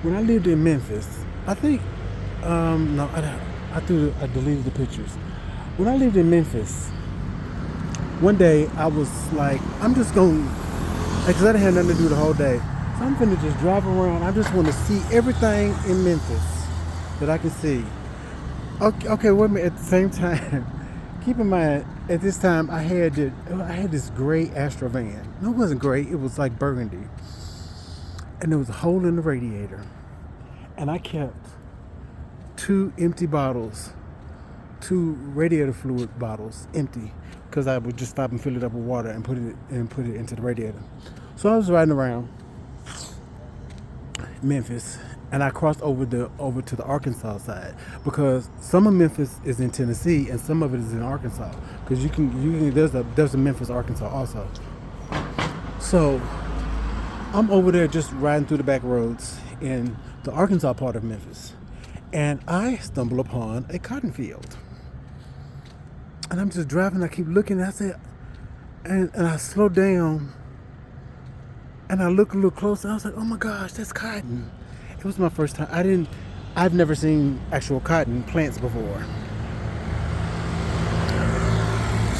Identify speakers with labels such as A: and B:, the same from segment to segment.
A: When I lived in Memphis, I think, no, I deleted the pictures. When I lived in Memphis, one day I was like, I'm just going, because I didn't have nothing to do the whole day. So I'm finna just drive around. I just want to see everything in Memphis that I can see. Okay, okay, wait a minute. At the same time, keep in mind, at this time I had this gray Astro van. No, it wasn't gray. It was like burgundy, and there was a hole in the radiator. And I kept two empty bottles, two radiator fluid bottles, empty, because I would just stop and fill it up with water and put it into the radiator. So I was riding around Memphis, and I crossed over to the Arkansas side because some of Memphis is in Tennessee and some of it is in Arkansas. Because there's a Memphis, Arkansas also. So I'm over there just riding through the back roads in the Arkansas part of Memphis, and I stumble upon a cotton field. And I'm just driving. I keep looking. And I said, and I slow down, and I look a little closer. I was like, "Oh my gosh, that's cotton!" It was my first time. I've never seen actual cotton plants before.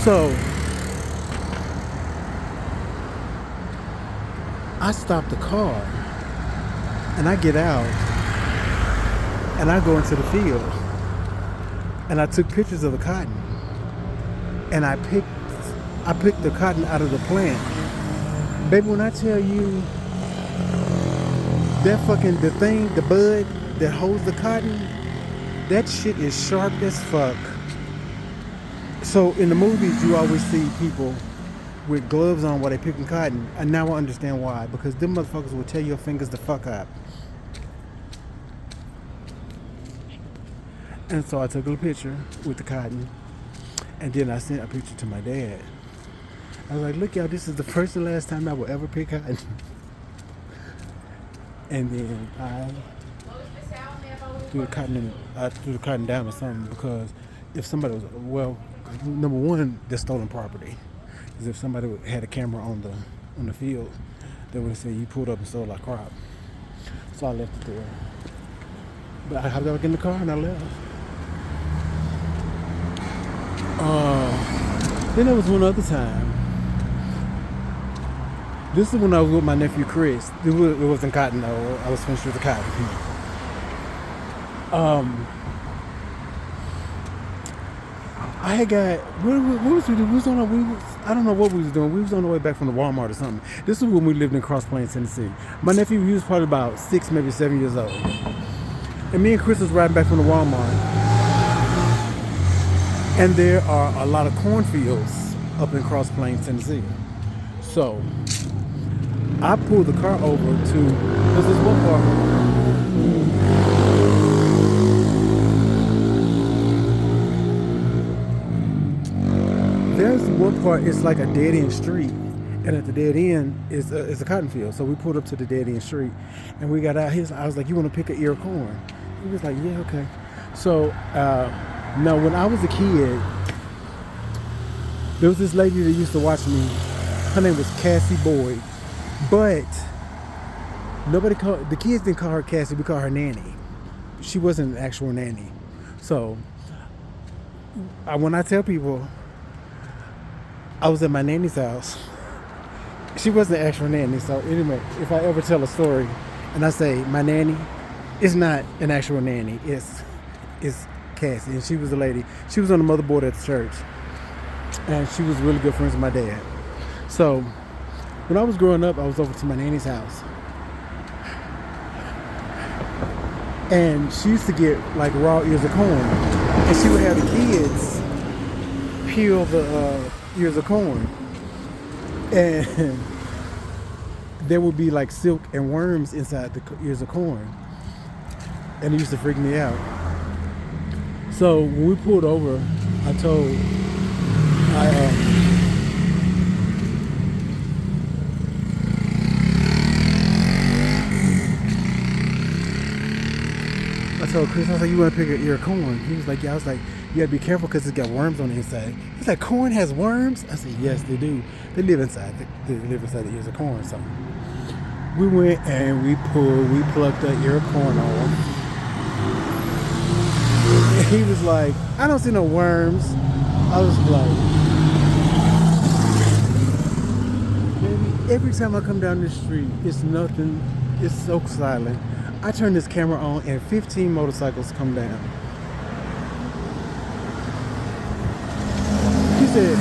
A: So I stop the car, and I get out, and I go into the field, and I took pictures of the cotton, and I picked the cotton out of the plant. Baby, when I tell you that fucking the bud that holds the cotton, that shit is sharp as fuck. So in the movies, you always see people with gloves on while they picking cotton, and now I understand why. Because them motherfuckers will tear your fingers the fuck up. And so I took a little picture with the cotton, and then I sent a picture to my dad. I was like, "Look, y'all, this is the first and last time I will ever pick cotton." And then I threw the cotton down or something, because if somebody was, well, number one, they're stolen property. Because if somebody had a camera on the field, they would have said you pulled up and stole our crop. So I left it there. But I hopped back in the car and I left. Then there was one other time. This is when I was with my nephew Chris. It wasn't cotton though. I was finished with the cotton. I had got what was we doing? I don't know what we was doing. We was on the way back from the Walmart or something. This is when we lived in Cross Plains, Tennessee. My nephew, he was probably about 6, maybe 7 years old. And me and Chris was riding back from the Walmart. And there are a lot of cornfields up in Cross Plains, Tennessee. So I pulled the car over to, there's this one part. There's one part, it's like a dead end street, and at the dead end is a cotton field. So we pulled up to the dead end street, and we got out here. I was like, "You want to pick an ear of corn?" He was like, "Yeah, okay." So now, when I was a kid, there was this lady that used to watch me. Her name was Cassie Boyd, but the kids didn't call her Cassie. We call her Nanny. She wasn't an actual nanny. So when I tell people I was at my nanny's house, she wasn't an actual nanny. So anyway, if I ever tell a story and I say my nanny, it's not an actual nanny. It's Cassie, and she was a lady. She was on the motherboard at the church, and she was really good friends with my dad. So when I was growing up, I was over to my nanny's house, and she used to get like raw ears of corn, and she would have the kids peel the ears of corn, and there would be like silk and worms inside the ears of corn, and it used to freak me out. So when we pulled over, I told Chris, I was like, "You want to pick an ear of corn?" He was like, "Yeah." I was like, "You gotta be careful because it's got worms on the inside." He's like, "Corn has worms?" I said, "Yes, they do. They live inside the ears of corn." So We went and we plucked the ear corn off. And he was like, I don't see no worms. I was like, baby, every time I come down the street, it's nothing. It's so silent. I turn this camera on and 15 motorcycles come down. He said,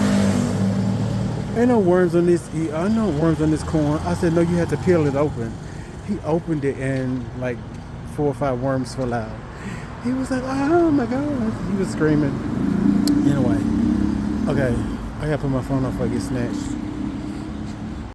A: ain't no worms on this. I know worms on this corn. I said, no, you had to peel it open. He opened it and like 4 or 5 worms fell out. He was like, oh my God. He was screaming. Anyway, okay, I gotta put my phone off before I get snatched.